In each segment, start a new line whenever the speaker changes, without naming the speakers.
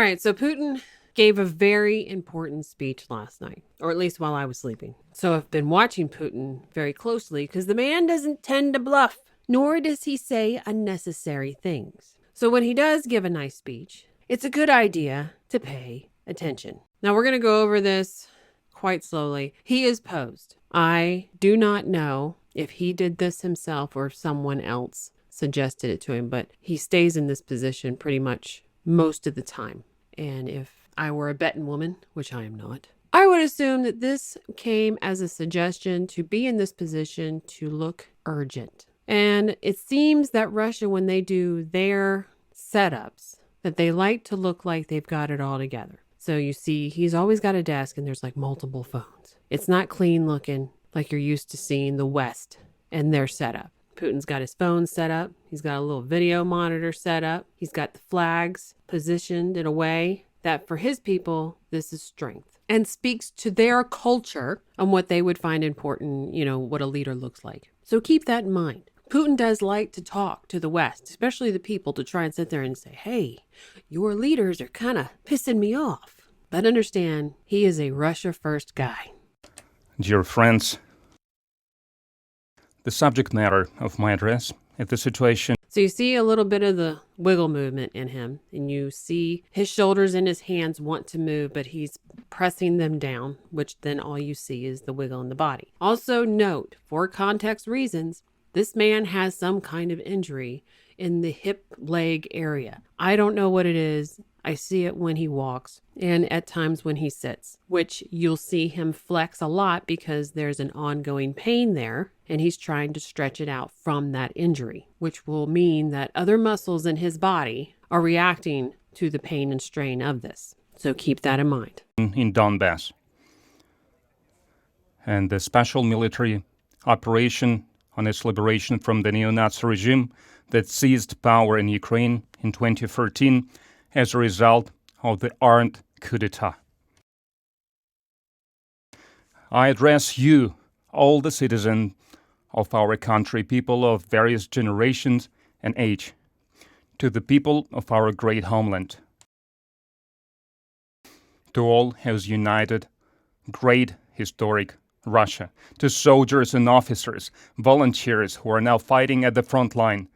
right, so Putin gave a very important speech last night, or at least while I was sleeping. So I've been watching Putin very closely because the man doesn't tend to bluff, nor does he say unnecessary things. So when he does give a nice speech, it's a good idea to pay attention. Now we're going to go over this quite slowly. He is posed. I do not know if he did this himself or if someone else suggested it to him, but he stays in this position pretty much most of the time. And if I were a betting woman, which I am not, I would assume that this came as a suggestion to be in this position to look urgent. And it seems that Russia, when they do their setups, that they like to look like they've got it all together. So you see, he's always got a desk and there's like multiple phones. It's not clean looking like you're used to seeing the West and their setup. Putin's got his phone set up. He's got a little video monitor set up. He's got the flags positioned in a way that for his people, this is strength and speaks to their culture and what they would find important, what a leader looks like. So keep that in mind. Putin does like to talk to the West, especially the people, to try and sit there and say, hey, your leaders are kind of pissing me off. But understand, he is a Russia first guy.
Dear friends, the subject matter of my address is the situation.
So you see a little bit of the wiggle movement in him, and you see his shoulders and his hands want to move, but he's pressing them down, which then all you see is the wiggle in the body. Also note, for context reasons, this man has some kind of injury in the hip leg area. I don't know what it is. I see it when he walks and at times when he sits, which you'll see him flex a lot because there's an ongoing pain there and he's trying to stretch it out from that injury, which will mean that other muscles in his body are reacting to the pain and strain of this. So keep that in mind.
In Donbass. And the special military operation on its liberation from the neo-Nazi regime that seized power in Ukraine in 2013 as a result of the armed coup d'etat. I address you, all the citizens of our country, people of various generations and age, to the people of our great homeland, to all who's united great historic Russia, to soldiers and officers, volunteers who are now fighting at the front line,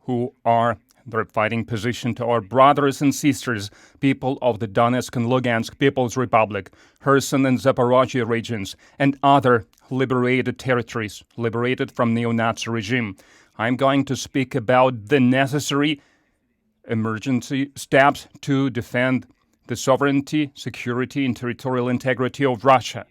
who are their fighting position, to our brothers and sisters, people of the Donetsk and Lugansk People's Republic, Kherson and Zaporozhye regions, and other liberated territories, liberated from neo-Nazi regime. I'm going to speak about the necessary emergency steps to defend the sovereignty, security, and territorial integrity of Russia.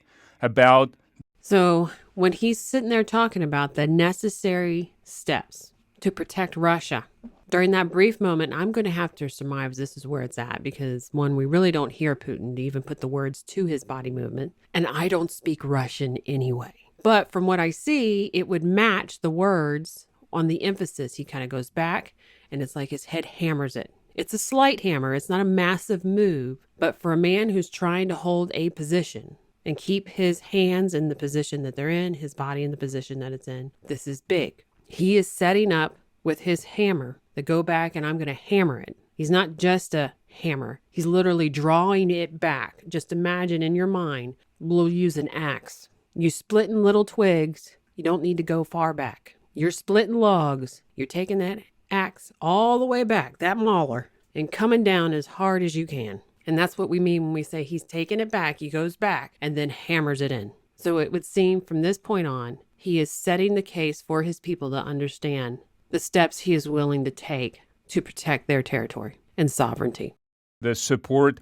So when he's sitting there talking about the necessary steps to protect Russia, during that brief moment, I'm going to have to surmise this is where it's at because, one, we really don't hear Putin to even put the words to his body movement, and I don't speak Russian anyway. But from what I see, it would match the words on the emphasis. He kind of goes back, and it's like his head hammers it. It's a slight hammer. It's not a massive move, but for a man who's trying to hold a position and keep his hands in the position that they're in, his body in the position that it's in, this is big. He is setting up with his hammer to go back and I'm going to hammer it. He's not just a hammer. He's literally drawing it back. Just imagine in your mind, we'll use an axe. You splitting little twigs. You don't need to go far back. You're splitting logs. You're taking that axe all the way back, that mauler, and coming down as hard as you can. And that's what we mean when we say he's taking it back. He goes back and then hammers it in. So it would seem from this point on, he is setting the case for his people to understand the steps he is willing to take to protect their territory and sovereignty.
The support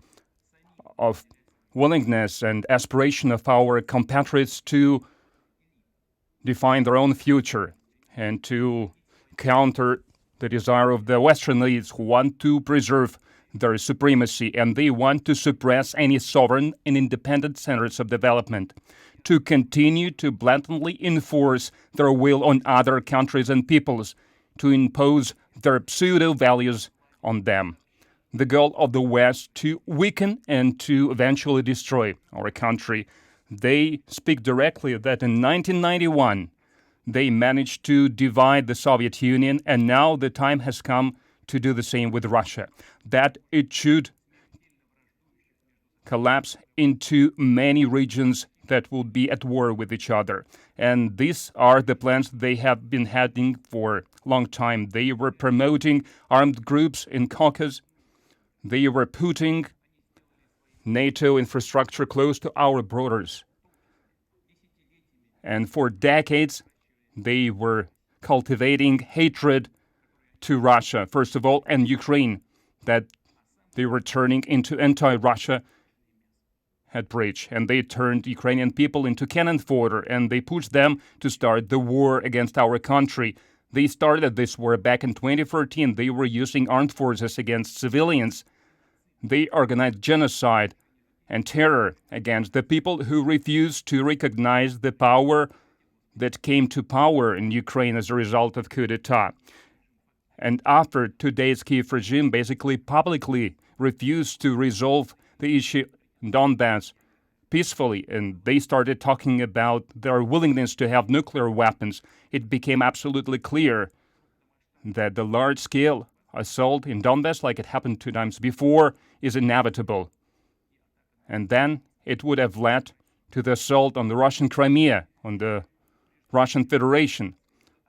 of willingness and aspiration of our compatriots to define their own future and to counter the desire of the Western elites who want to preserve their supremacy and they want to suppress any sovereign and independent centers of development, to continue to blatantly enforce their will on other countries and peoples, to impose their pseudo-values on them. The goal of the West to weaken and to eventually destroy our country. They speak directly that in 1991, they managed to divide the Soviet Union, and now the time has come to do the same with Russia, that it should collapse into many regions that will be at war with each other. And these are the plans they have been having for a long time. They were promoting armed groups in Caucasus. They were putting NATO infrastructure close to our borders. And for decades, they were cultivating hatred to Russia, first of all, and Ukraine, that they were turning into anti-Russia had breached, and they turned Ukrainian people into cannon fodder, and they pushed them to start the war against our country. They started this war back in 2014. They were using armed forces against civilians. They organized genocide and terror against the people who refused to recognize the power that came to power in Ukraine as a result of coup d'etat. And after today's Kiev regime basically publicly refused to resolve the issue in Donbass peacefully, and they started talking about their willingness to have nuclear weapons, it became absolutely clear that the large-scale assault in Donbass, like it happened 2 times before, is inevitable. And then it would have led to the assault on the Russian Crimea, on the Russian Federation.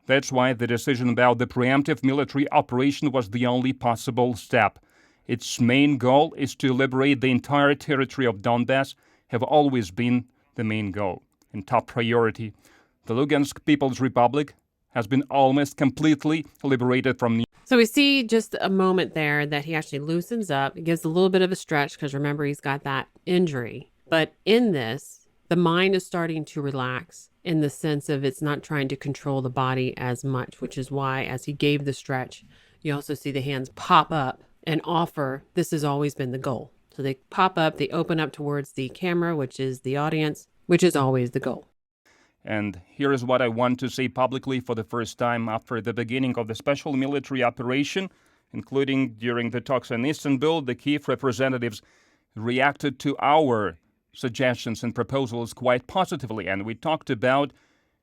That's why the decision about the preemptive military operation was the only possible step. Its main goal is to liberate the entire territory of Donbass, have always been the main goal and top priority. The Lugansk People's Republic has been almost completely liberated from.
So we see just a moment there that he actually loosens up. It gives a little bit of a stretch because remember, he's got that injury. But in this, the mind is starting to relax in the sense of it's not trying to control the body as much, which is why as he gave the stretch, you also see the hands pop up and offer, this has always been the goal. So they pop up, they open up towards the camera, which is the audience, which is always the goal.
And here is what I want to say publicly for the first time after the beginning of the special military operation, including during the talks in Istanbul, the Kiev representatives reacted to our suggestions and proposals quite positively. And we talked about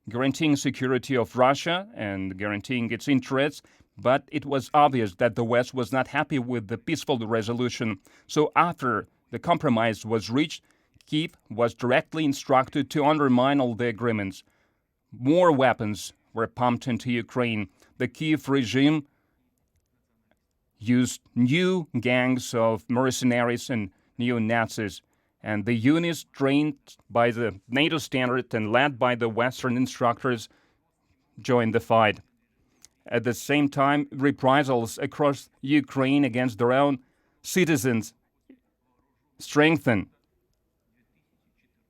guaranteeing security of Russia and guaranteeing its interests. But it was obvious that the West was not happy with the peaceful resolution. So after the compromise was reached, Kiev was directly instructed to undermine all the agreements. More weapons were pumped into Ukraine. The Kiev regime used new gangs of mercenaries and neo-Nazis. And the units trained by the NATO standard and led by the Western instructors joined the fight. At the same time, reprisals across Ukraine against their own citizens strengthened.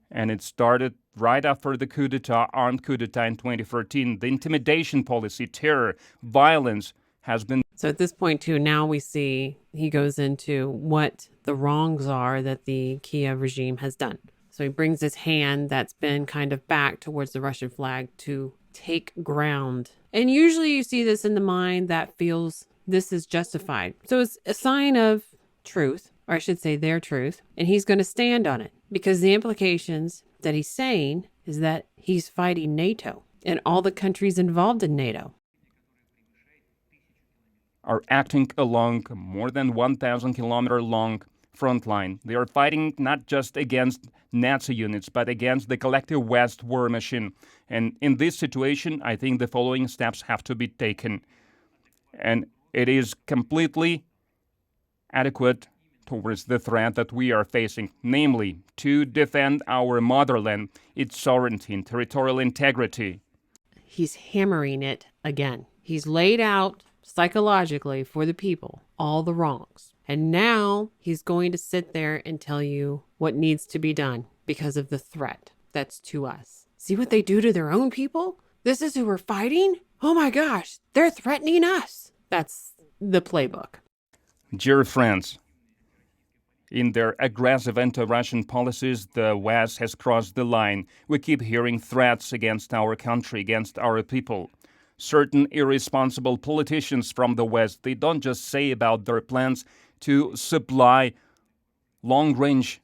And it started right after the coup d'etat, armed coup d'etat in 2013. The intimidation policy, terror, violence has been.
So at this point, too, now we see he goes into what the wrongs are that the Kiev regime has done. So he brings his hand that's been kind of back towards the Russian flag to take ground. And usually you see this in the mind that feels this is justified. So it's a sign of truth, or I should say their truth, and he's going to stand on it because the implications that he's saying is that he's fighting NATO and all the countries involved in NATO
are acting along more than 1,000 kilometer long front line. They are fighting not just against Nazi units, but against the collective West war machine. And in this situation, I think the following steps have to be taken. And it is completely adequate towards the threat that we are facing, namely to defend our motherland, its sovereignty and territorial integrity.
He's hammering it again. He's laid out psychologically for the people all the wrongs. And now he's going to sit there and tell you what needs to be done because of the threat that's to us. See what they do to their own people? This is who we're fighting? Oh my gosh, they're threatening us. That's the playbook.
Dear friends, in their aggressive anti-Russian policies, the West has crossed the line. We keep hearing threats against our country, against our people. Certain irresponsible politicians from the West, they don't just say about their plans to supply long-range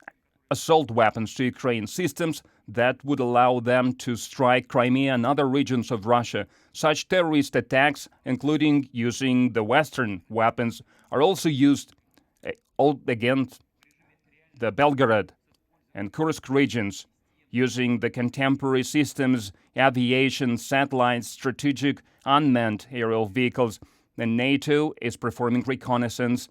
assault weapons to Ukraine, systems that would allow them to strike Crimea and other regions of Russia. Such terrorist attacks, including using the Western weapons, are also used against the Belgorod and Kursk regions, using the contemporary systems, aviation, satellites, strategic unmanned aerial vehicles. And NATO is performing reconnaissance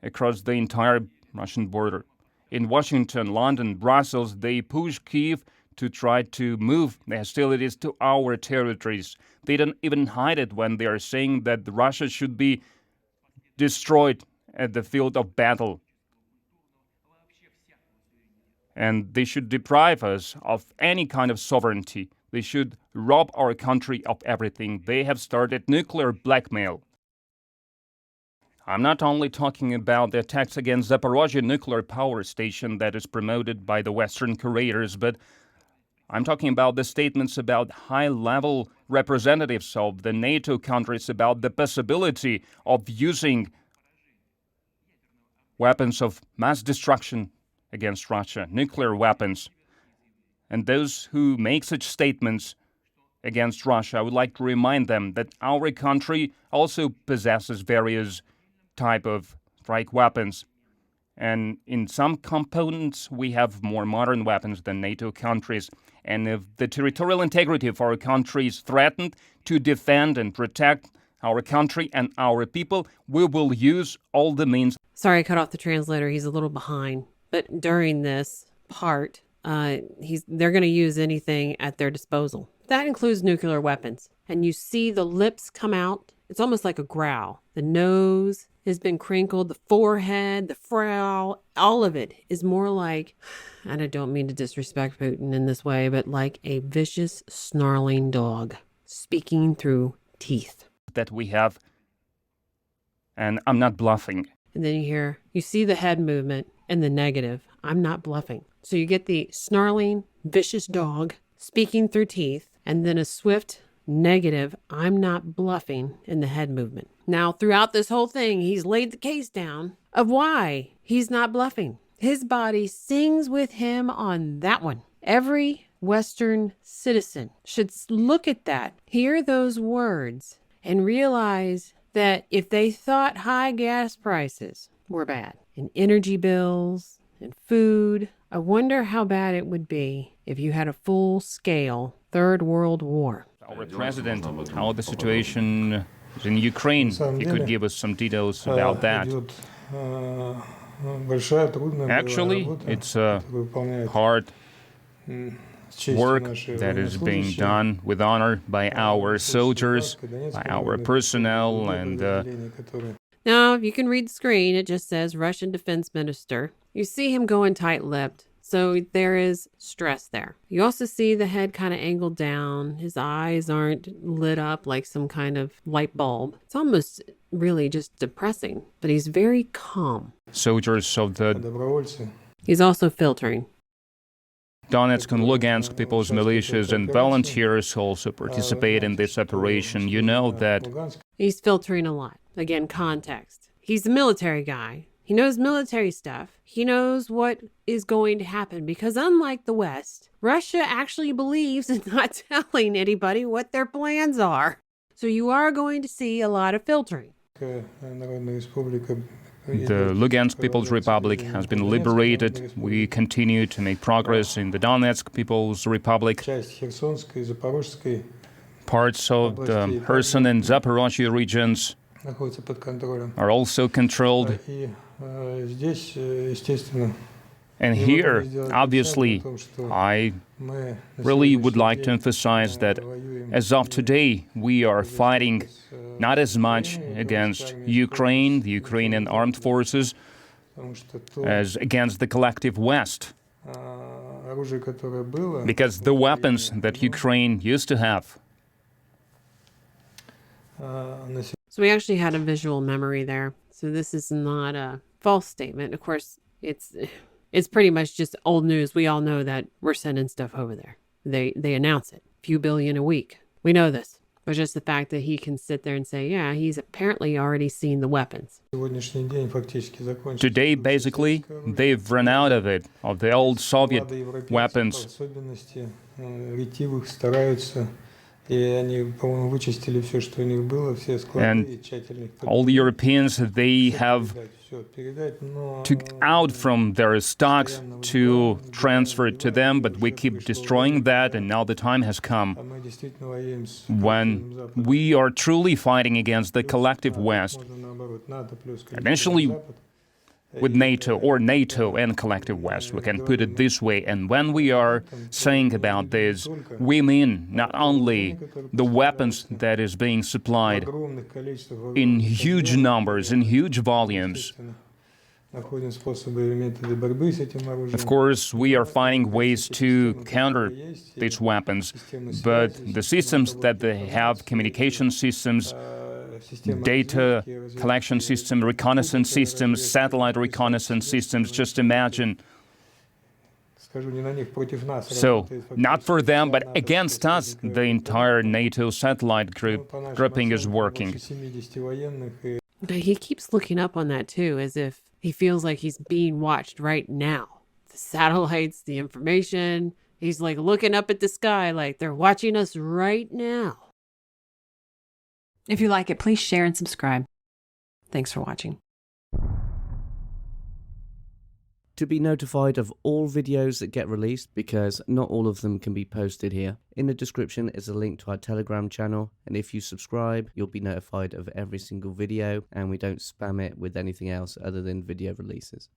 across the entire Russian border. In Washington, London, Brussels, they push Kyiv to try to move the hostilities to our territories. They don't even hide it when they are saying that Russia should be destroyed at the field of battle. And they should deprive us of any kind of sovereignty. They should rob our country of everything. They have started nuclear blackmail. I'm not only talking about the attacks against Zaporozhye nuclear power station that is promoted by the Western curators, but I'm talking about the statements about high-level representatives of the NATO countries about the possibility of using weapons of mass destruction against Russia, nuclear weapons. And those who make such statements against Russia, I would like to remind them that our country also possesses various type of strike weapons. And in some components, we have more modern weapons than NATO countries. And if the territorial integrity of our country is threatened, to defend and protect our country and our people, we will use all the means.
Sorry, I cut off the translator. He's a little behind. But during this part, they're going to use anything at their disposal. That includes nuclear weapons. And you see the lips come out. It's almost like a growl. The nose has been crinkled, the forehead, the frown, all of it is more like, and I don't mean to disrespect Putin in this way, but like a vicious, snarling dog speaking through teeth.
That we have, and I'm not bluffing.
And then you see the head movement and the negative, I'm not bluffing. So you get the snarling, vicious dog speaking through teeth, and then a swift, negative, I'm not bluffing in the head movement. Now, throughout this whole thing, he's laid the case down of why he's not bluffing. His body sings with him on that one. Every Western citizen should look at that, hear those words, and realize that if they thought high gas prices were bad, and energy bills, and food, I wonder how bad it would be if you had a full-scale Third World War.
Our president, how the situation is in Ukraine, if you could give us some details about that. Actually, it's a hard work that is being done with honor by our soldiers, by our personnel, and
now, if you can read the screen, it just says Russian Defense Minister. You see him going tight-lipped, so there is stress there. You also see the head kind of angled down. His eyes aren't lit up like some kind of light bulb. It's almost really just depressing, but he's very calm.
Soldiers of the
He's also filtering.
Donetsk and Lugansk people's militias and volunteers also participate in this operation. You know that.
He's filtering a lot. Again, context. He's a military guy. He knows military stuff. He knows what is going to happen because unlike the West, Russia actually believes in not telling anybody what their plans are. So you are going to see a lot of filtering.
The Lugansk People's Republic has been liberated. We continue to make progress in the Donetsk People's Republic. Parts of the Kherson and Zaporozhye regions are also controlled. And here, obviously, I really would like to emphasize that as of today, we are fighting not as much against Ukraine, the Ukrainian armed forces, as against the collective West. Because the weapons that Ukraine used to have.
So we actually had a visual memory there. So this is not a false statement. Of course, it's pretty much just old news. We all know that we're sending stuff over there. They announce it. A few billion a week. We know this. But just the fact that he can sit there and say, yeah, he's apparently already seen the weapons.
Today, basically, they've run out of it, of the old Soviet weapons. And all the Europeans, they have took out from their stocks to transfer it to them, but we keep destroying that, and now the time has come when we are truly fighting against the collective West, eventually with NATO, or NATO and collective West, we can put it this way. And when we are saying about this, we mean not only the weapons that is being supplied in huge numbers, in huge volumes. Of course, we are finding ways to counter these weapons, but the systems that they have, communication systems, data collection system, reconnaissance systems, satellite reconnaissance systems, just imagine. So, not for them, but against us, the entire NATO satellite grouping is working.
But he keeps looking up on that too, as if he feels like he's being watched right now. The satellites, the information, he's like looking up at the sky like they're watching us right now.
If you like it, please share and subscribe.
Thanks for watching.
To be notified of all videos that get released, because not all of them can be posted here, in the description is a link to our Telegram channel, and if you subscribe, you'll be notified of every single video, and we don't spam it with anything else other than video releases.